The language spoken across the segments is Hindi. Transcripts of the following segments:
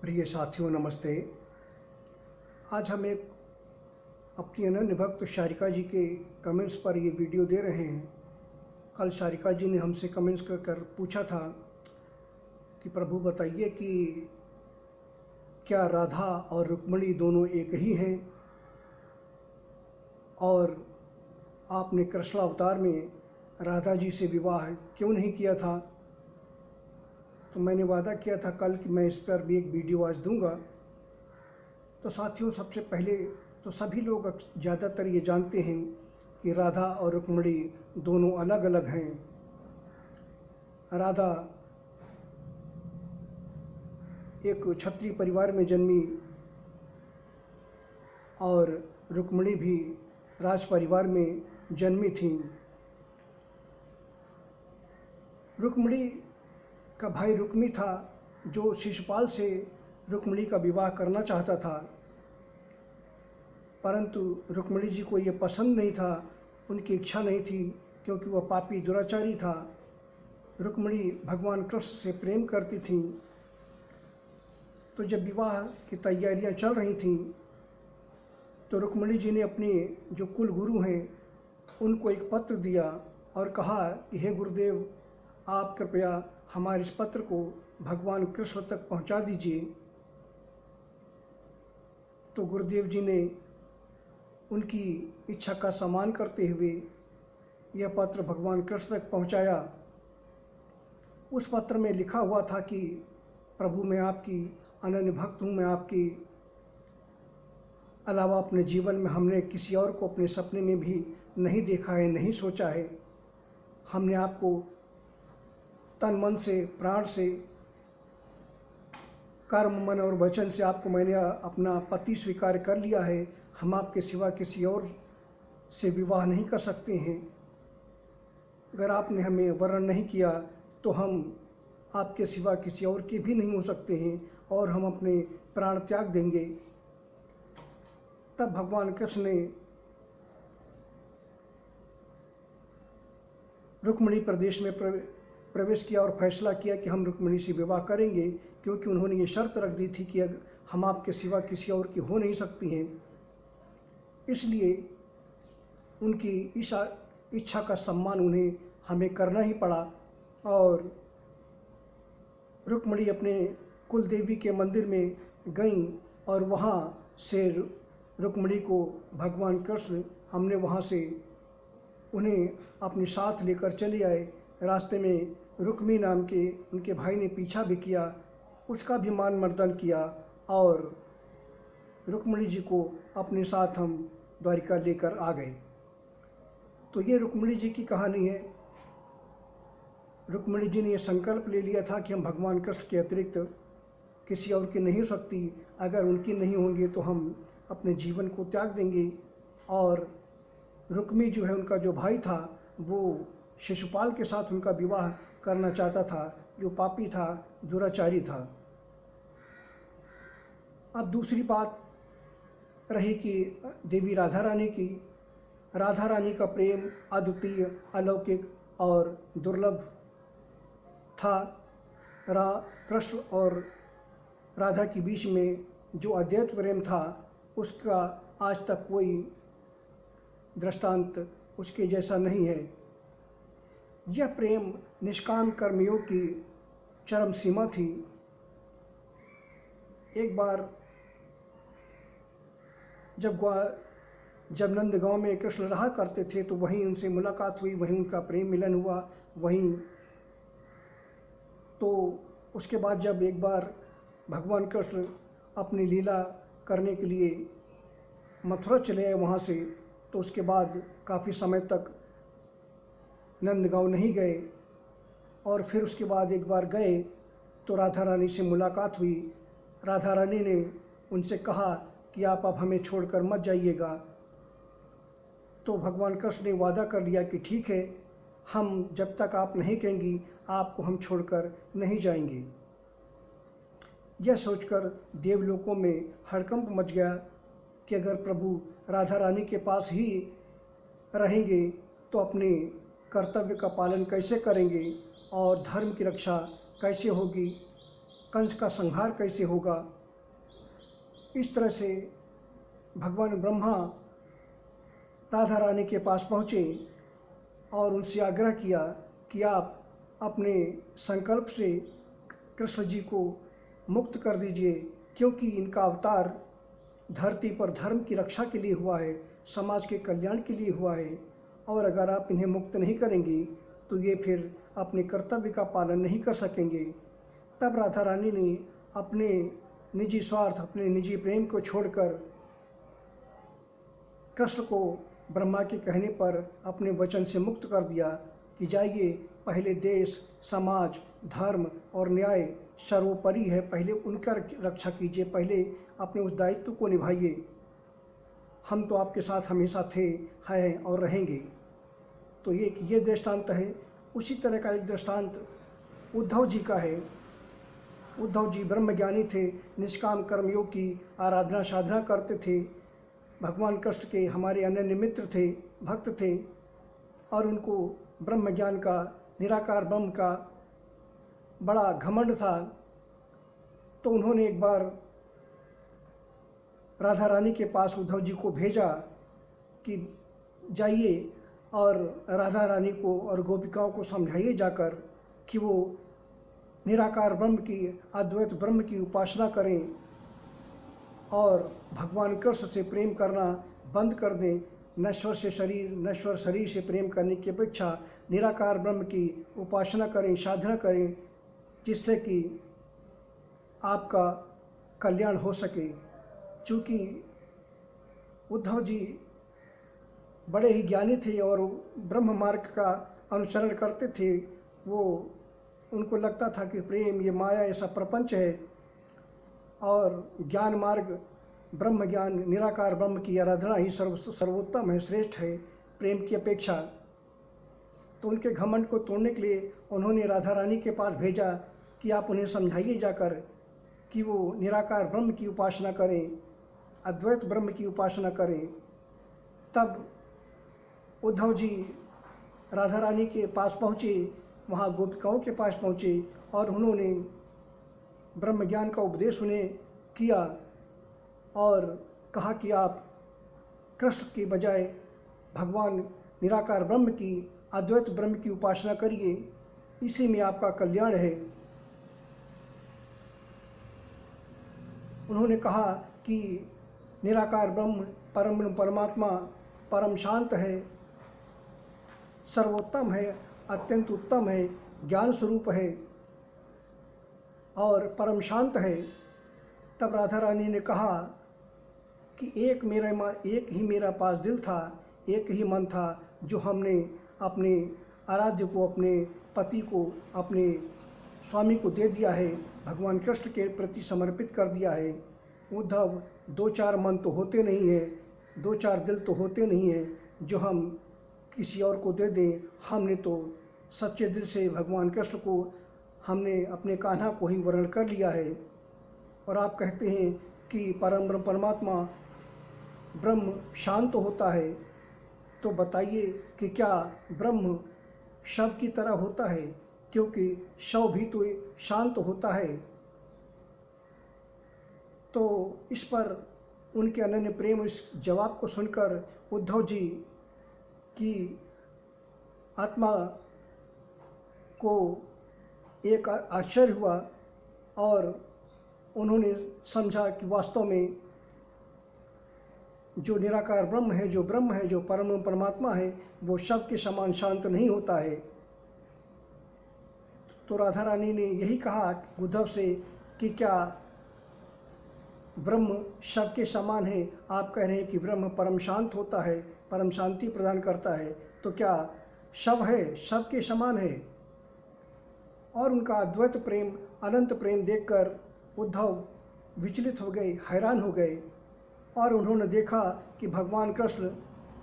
प्रिय साथियों नमस्ते। आज हम एक अपनी अनन्य भक्त शारिका जी के कमेंट्स पर ये वीडियो दे रहे हैं। कल शारिका जी ने हमसे कमेंट्स कर पूछा था कि प्रभु बताइए कि क्या राधा और रुक्मिणी दोनों एक ही हैं, और आपने कृष्ण अवतार में राधा जी से विवाह क्यों नहीं किया था। तो मैंने वादा किया था कल कि मैं इस पर भी एक वीडियो आज दूंगा। तो साथियों, सबसे पहले तो सभी लोग ज़्यादातर ये जानते हैं कि राधा और रुक्मिणी दोनों अलग अलग हैं। राधा एक क्षत्रिय परिवार में जन्मी और रुक्मिणी भी राज परिवार में जन्मी थी। रुक्मिणी का भाई रुक्मी था जो शिशुपाल से रुक्मिणी का विवाह करना चाहता था, परंतु रुक्मिणी जी को ये पसंद नहीं था, उनकी इच्छा नहीं थी, क्योंकि वह पापी दुराचारी था। रुक्मिणी भगवान कृष्ण से प्रेम करती थीं। तो जब विवाह की तैयारियां चल रही थीं तो रुक्मिणी जी ने अपने जो कुल गुरु हैं उनको एक पत्र दिया और कहा कि हे गुरुदेव, आप कृपया हमारे इस पत्र को भगवान कृष्ण तक पहुंचा दीजिए। तो गुरुदेव जी ने उनकी इच्छा का सम्मान करते हुए यह पत्र भगवान कृष्ण तक पहुंचाया। उस पत्र में लिखा हुआ था कि प्रभु, मैं आपकी अनन्य भक्त हूँ। मैं आपके अलावा अपने जीवन में हमने किसी और को अपने सपने में भी नहीं देखा है, नहीं सोचा है। हमने आपको तन मन से, प्राण से, कर्म मन और वचन से आपको मैंने अपना पति स्वीकार कर लिया है। हम आपके सिवा किसी और से विवाह नहीं कर सकते हैं। अगर आपने हमें वर्ण नहीं किया तो हम आपके सिवा किसी और के भी नहीं हो सकते हैं और हम अपने प्राण त्याग देंगे। तब भगवान कृष्ण ने रुक्मिणी प्रदेश में प्रवेश किया और फैसला किया कि हम रुक्मिणी से विवाह करेंगे, क्योंकि उन्होंने ये शर्त रख दी थी कि हम आपके सिवा किसी और की हो नहीं सकती हैं। इसलिए उनकी इच्छा का सम्मान उन्हें हमें करना ही पड़ा। और रुक्मिणी अपने कुल देवी के मंदिर में गईं और वहाँ से रुक्मिणी को भगवान कृष्ण हमने वहाँ से उन्हें अपने साथ लेकर चले आए। रास्ते में रुक्मी नाम के उनके भाई ने पीछा भी किया, उसका भी मान मर्दन किया और रुक्मिणी जी को अपने साथ हम द्वारिका लेकर आ गए। तो ये रुक्मिणी जी की कहानी है। रुक्मिणी जी ने यह संकल्प ले लिया था कि हम भगवान कृष्ण के अतिरिक्त किसी और की नहीं हो सकती। अगर उनकी नहीं होंगे तो हम अपने जीवन को त्याग देंगे। और रुक्मी जो है, उनका जो भाई था, वो शिशुपाल के साथ उनका विवाह करना चाहता था, जो पापी था, दुराचारी था। अब दूसरी बात रही कि देवी राधा रानी की। राधा रानी का प्रेम अद्वितीय, अलौकिक और दुर्लभ था। कृष्ण और राधा के बीच में जो अद्वैत प्रेम था, उसका आज तक कोई दृष्टांत उसके जैसा नहीं है। यह प्रेम निष्काम कर्मयोग की चरम सीमा थी। एक बार जब नंदगांव में कृष्ण रहा करते थे तो वहीं उनसे मुलाकात हुई, वहीं उनका प्रेम मिलन हुआ। वहीं तो उसके बाद जब एक बार भगवान कृष्ण अपनी लीला करने के लिए मथुरा चले आए वहाँ से, तो उसके बाद काफ़ी समय तक नंदगांव नहीं गए। और फिर उसके बाद एक बार गए तो राधा रानी से मुलाकात हुई। राधा रानी ने उनसे कहा कि आप अब हमें छोड़कर मत जाइएगा। तो भगवान कृष्ण ने वादा कर लिया कि ठीक है, हम जब तक आप नहीं कहेंगी आपको हम छोड़कर नहीं जाएंगे। यह सोचकर देवलोकों में हड़कंप मच गया कि अगर प्रभु राधा रानी के पास ही रहेंगे तो अपने कर्तव्य का पालन कैसे करेंगे और धर्म की रक्षा कैसे होगी। कंस का संहार कैसे होगा। इस तरह से भगवान ब्रह्मा राधा रानी के पास पहुँचे और उनसे आग्रह किया कि आप अपने संकल्प से कृष्ण जी को मुक्त कर दीजिए, क्योंकि इनका अवतार धरती पर धर्म की रक्षा के लिए हुआ है, समाज के कल्याण के लिए हुआ है, और अगर आप इन्हें मुक्त नहीं करेंगे तो ये फिर अपने कर्तव्य का पालन नहीं कर सकेंगे। तब राधा रानी ने अपने निजी स्वार्थ, अपने निजी प्रेम को छोड़कर कृष्ण को ब्रह्मा के कहने पर अपने वचन से मुक्त कर दिया कि जाइए, पहले देश, समाज, धर्म और न्याय सर्वोपरि है, पहले उनका रक्षा कीजिए, पहले अपने उस दायित्व को निभाइए। हम तो आपके साथ हमेशा थे, हैं और रहेंगे। तो ये दृष्टांत है। उसी तरह का एक दृष्टांत उद्धव जी का है। उद्धव जी ब्रह्मज्ञानी थे, निष्काम कर्मयोग की आराधना साधना करते थे, भगवान कृष्ण के हमारे अनन्य मित्र थे, भक्त थे, और उनको ब्रह्म ज्ञान का, निराकार ब्रह्म का बड़ा घमंड था। तो उन्होंने एक बार राधा रानी के पास उद्धव जी को भेजा कि जाइए और राधा रानी को और गोपिकाओं को समझाइए जाकर कि वो निराकार ब्रह्म की, अद्वैत ब्रह्म की उपासना करें और भगवान कृष्ण से प्रेम करना बंद कर दें। नश्वर शरीर से प्रेम करने की अपेक्षा निराकार ब्रह्म की उपासना करें, साधना करें, जिससे कि आपका कल्याण हो सके। चूँकि उद्धव जी बड़े ही ज्ञानी थे और ब्रह्म मार्ग का अनुसरण करते थे। वो उनको लगता था कि प्रेम, ये माया, ऐसा प्रपंच है, और ज्ञान मार्ग, ब्रह्म ज्ञान, निराकार ब्रह्म की आराधना ही सर्वोत्तम है, श्रेष्ठ है प्रेम की अपेक्षा। तो उनके घमंड को तोड़ने के लिए उन्होंने राधा रानी के पास भेजा कि आप उन्हें समझाइए जाकर कि वो निराकार ब्रह्म की उपासना करें, अद्वैत ब्रह्म की उपासना करें। तब उद्धव जी राधा रानी के पास पहुँचे, वहाँ गोपिकाओं के पास पहुँचे और उन्होंने ब्रह्म ज्ञान का उपदेश उन्हें किया और कहा कि आप कृष्ण के बजाय भगवान निराकार ब्रह्म की, अद्वैत ब्रह्म की उपासना करिए, इसी में आपका कल्याण है। उन्होंने कहा कि निराकार ब्रह्म परमात्मा परम शांत है, सर्वोत्तम है, अत्यंत उत्तम है, ज्ञान स्वरूप है और परम शांत है। तब राधा रानी ने कहा कि एक ही मेरा पास दिल था, एक ही मन था, जो हमने अपने आराध्य को, अपने पति को, अपने स्वामी को दे दिया है, भगवान कृष्ण के प्रति समर्पित कर दिया है। उद्धव, दो चार मन तो होते नहीं है, दो चार दिल तो होते नहीं है जो हम किसी और को दे दें। हमने तो सच्चे दिल से भगवान कृष्ण को, हमने अपने कान्हा को ही वर्ण कर लिया है। और आप कहते हैं कि परम ब्रह्म परमात्मा ब्रह्म शांत होता है, तो बताइए कि क्या ब्रह्म शव की तरह होता है? क्योंकि शव भी तो शांत होता है। तो इस पर उनके अनन्य प्रेम, इस जवाब को सुनकर उद्धव जी की आत्मा को एक आश्चर्य हुआ और उन्होंने समझा कि वास्तव में जो निराकार ब्रह्म है, जो ब्रह्म है, जो परम परमात्मा है, वो शव के समान शांत नहीं होता है। तो राधा रानी ने यही कहा उद्धव से कि क्या ब्रह्म शव के समान है? आप कह रहे हैं कि ब्रह्म परम शांत होता है, परम शांति प्रदान करता है, तो क्या शव है, शव के समान है? और उनका अद्वैत प्रेम, अनंत प्रेम देखकर उद्धव विचलित हो गए, हैरान हो गए, और उन्होंने देखा कि भगवान कृष्ण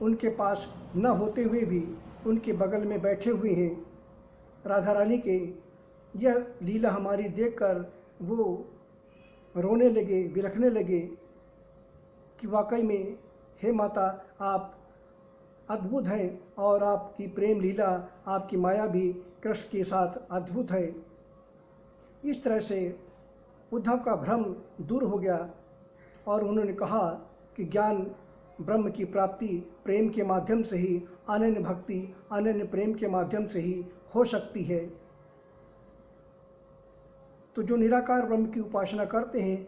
उनके पास न होते हुए भी उनके बगल में बैठे हुए हैं। राधा रानी के यह लीला हमारी देखकर वो रोने लगे, बिलखने लगे कि वाकई में हे माता, आप अद्भुत हैं और आपकी प्रेम लीला, आपकी माया भी कृष्ण के साथ अद्भुत है। इस तरह से उद्धव का भ्रम दूर हो गया और उन्होंने कहा कि ज्ञान ब्रह्म की प्राप्ति प्रेम के माध्यम से ही, अनन्य भक्ति अनन्य प्रेम के माध्यम से ही हो सकती है। तो जो निराकार ब्रह्म की उपासना करते हैं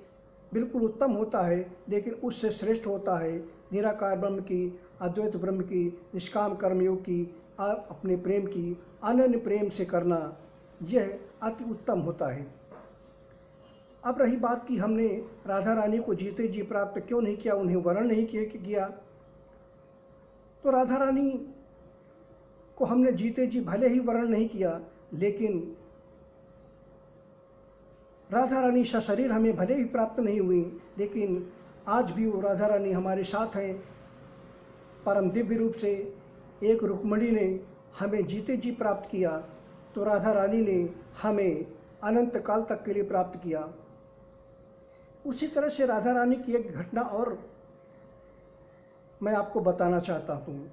बिल्कुल उत्तम होता है, लेकिन उससे श्रेष्ठ होता है निराकार ब्रह्म की, अद्वैत ब्रह्म की, निष्काम कर्मयोग की, अपने प्रेम की अनन्य प्रेम से करना, यह अति उत्तम होता है। अब रही बात कि हमने राधा रानी को जीते जी प्राप्त क्यों नहीं किया, उन्हें वर्ण नहीं किया। तो राधा रानी को हमने जीते जी भले ही वर्ण नहीं किया, लेकिन राधा रानी सशरीर हमें भले ही प्राप्त नहीं हुई, लेकिन आज भी वो राधा रानी हमारे साथ हैं। परम दिव्य रूप से एक रुक्मिणी ने हमें जीते जी प्राप्त किया, तो राधा रानी ने हमें अनंत काल तक के लिए प्राप्त किया। उसी तरह से राधा रानी की एक घटना और मैं आपको बताना चाहता हूँ।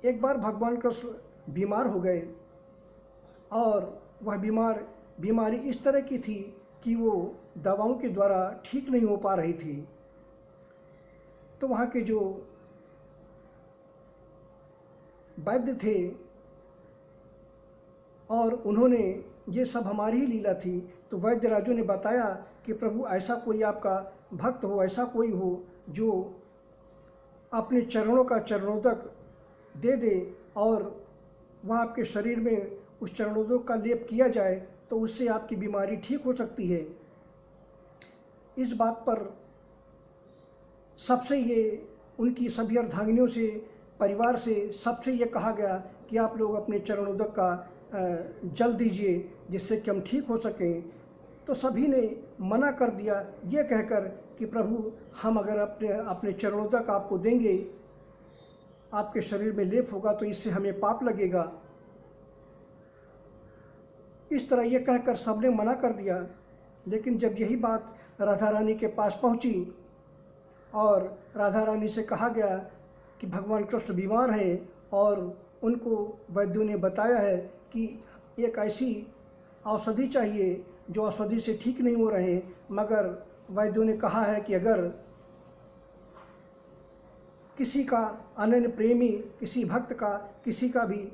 एक बार भगवान कृष्ण बीमार हो गए और वह बीमारी इस तरह की थी कि वो दवाओं के द्वारा ठीक नहीं हो पा रही थी। तो वहाँ के जो वैद्य थे और उन्होंने, ये सब हमारी ही लीला थी, तो वैद्य राजू ने बताया कि प्रभु ऐसा कोई आपका भक्त हो, ऐसा कोई हो जो अपने चरणों का चरणोदक दे दे और वह आपके शरीर में उस चरणोदक का लेप किया जाए तो उससे आपकी बीमारी ठीक हो सकती है। इस बात पर सबसे ये उनकी सभी अर्धांगिनियों से, परिवार से सबसे ये कहा गया कि आप लोग अपने चरणोदक का जल दीजिए जिससे कि हम ठीक हो सकें। तो सभी ने मना कर दिया ये कहकर कि प्रभु हम अगर अपने चरणोदक आपको देंगे, आपके शरीर में लेप होगा तो इससे हमें पाप लगेगा। इस तरह ये कहकर सबने मना कर दिया। लेकिन जब यही बात राधा रानी के पास पहुंची और राधा रानी से कहा गया कि भगवान कृष्ण बीमार हैं और उनको वैद्यों ने बताया है कि एक ऐसी औषधि चाहिए जो औषधि से ठीक नहीं हो रहे, मगर वैद्यों ने कहा है कि अगर किसी का अनन्य प्रेमी, किसी भक्त का, किसी का भी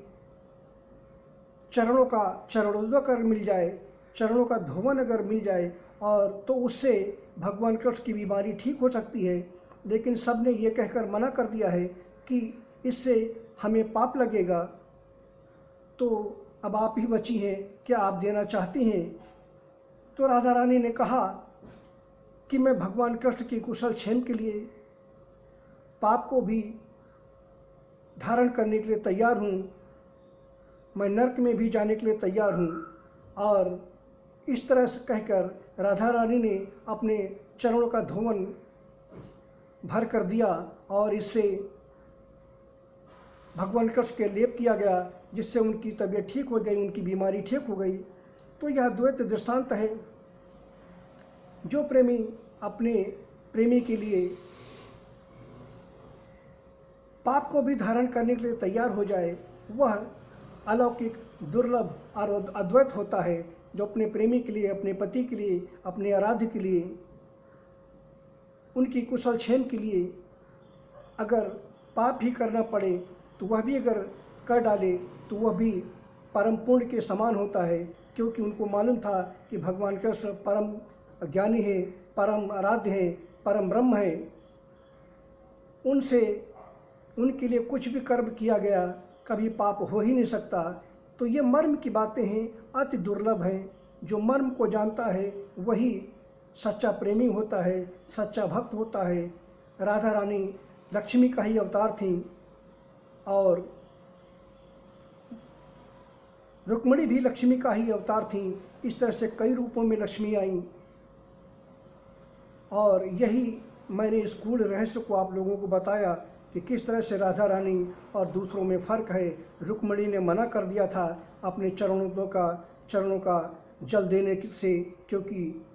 चरणों का चरणोदक अगर मिल जाए, चरणों का धोवन अगर मिल जाए और तो उससे भगवान कृष्ण की बीमारी ठीक हो सकती है। लेकिन सब ने ये कहकर मना कर दिया है कि इससे हमें पाप लगेगा। तो अब आप ही बची हैं, क्या आप देना चाहती हैं? तो राधा रानी ने कहा कि मैं भगवान कृष्ण की कुशल क्षेम के लिए पाप को भी धारण करने के लिए तैयार हूँ, मैं नरक में भी जाने के लिए तैयार हूँ। और इस तरह से कहकर राधा रानी ने अपने चरणों का धोवन भर कर दिया और इससे भगवान कृष्ण के लेप किया गया, जिससे उनकी तबीयत ठीक हो गई, उनकी बीमारी ठीक हो गई। तो यह द्वैत दृष्टांत है। जो प्रेमी अपने प्रेमी के लिए पाप को भी धारण करने के लिए तैयार हो जाए, वह अलौकिक, दुर्लभ और अद्वैत होता है। जो अपने प्रेमी के लिए, अपने पति के लिए, अपने आराध्य के लिए, उनकी कुशल क्षेम के लिए अगर पाप ही करना पड़े तो वह भी अगर कर डाले तो वह भी परम पुण्य के समान होता है, क्योंकि उनको मालूम था कि भगवान कृष्ण परम ज्ञानी है, परम आराध्य है, परम ब्रह्म है। उनसे उनके लिए कुछ भी कर्म किया गया कभी पाप हो ही नहीं सकता। तो ये मर्म की बातें हैं, अति दुर्लभ हैं। जो मर्म को जानता है वही सच्चा प्रेमी होता है, सच्चा भक्त होता है। राधा रानी लक्ष्मी का ही अवतार थी और रुक्मिणी भी लक्ष्मी का ही अवतार थी। इस तरह से कई रूपों में लक्ष्मी आई और यही मैंने इस गूढ़ रहस्य को आप लोगों को बताया कि किस तरह से राधा रानी और दूसरों में फ़र्क है। रुक्मिणी ने मना कर दिया था अपने चरणों का जल देने से, क्योंकि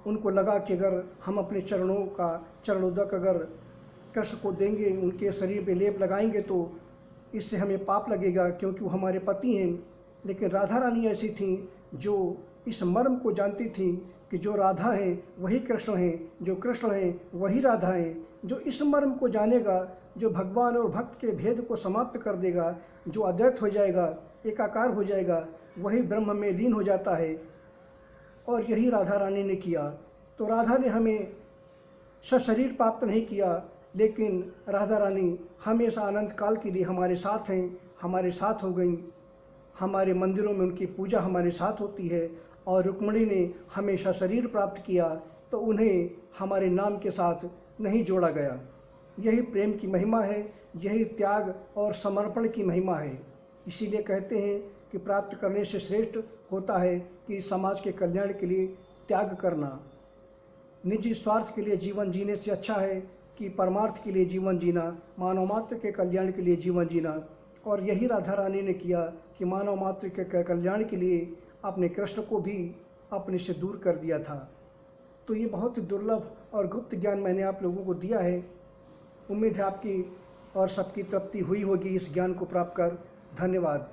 उनको लगा कि अगर हम अपने चरणोदक अगर कृष्ण को देंगे, उनके शरीर पे लेप लगाएंगे तो इससे हमें पाप लगेगा, क्योंकि वो हमारे पति हैं। लेकिन राधा रानी ऐसी थी जो इस मर्म को जानती थी कि जो राधा है वही कृष्ण है, जो कृष्ण है वही राधा है। जो इस मर्म को जानेगा, जो भगवान और भक्त के भेद को समाप्त कर देगा, जो अद्वैत हो जाएगा, एकाकार हो जाएगा, वही ब्रह्म में लीन हो जाता है। और यही राधा रानी ने किया। तो राधा ने हमें सशरीर प्राप्त नहीं किया, लेकिन राधा रानी हमेशा अनंत काल के लिए हमारे साथ हैं, हमारे साथ हो गई। हमारे मंदिरों में उनकी पूजा हमारे साथ होती है। और रुक्मिणी ने हमेशा शरीर प्राप्त किया तो उन्हें हमारे नाम के साथ नहीं जोड़ा गया। यही प्रेम की महिमा है, यही त्याग और समर्पण की महिमा है। इसीलिए कहते हैं कि प्राप्त करने से श्रेष्ठ होता है कि समाज के कल्याण के लिए त्याग करना। निजी स्वार्थ के लिए जीवन जीने से अच्छा है कि परमार्थ के लिए जीवन जीना, मानव मात्र के कल्याण के लिए जीवन जीना। और यही राधा रानी ने किया कि मानव मात्र के कल्याण के लिए अपने कृष्ण को भी अपने से दूर कर दिया था। तो ये बहुत ही दुर्लभ और गुप्त ज्ञान मैंने आप लोगों को दिया है। उम्मीद है आपकी और सबकी तृप्ति हुई होगी इस ज्ञान को प्राप्त कर। धन्यवाद।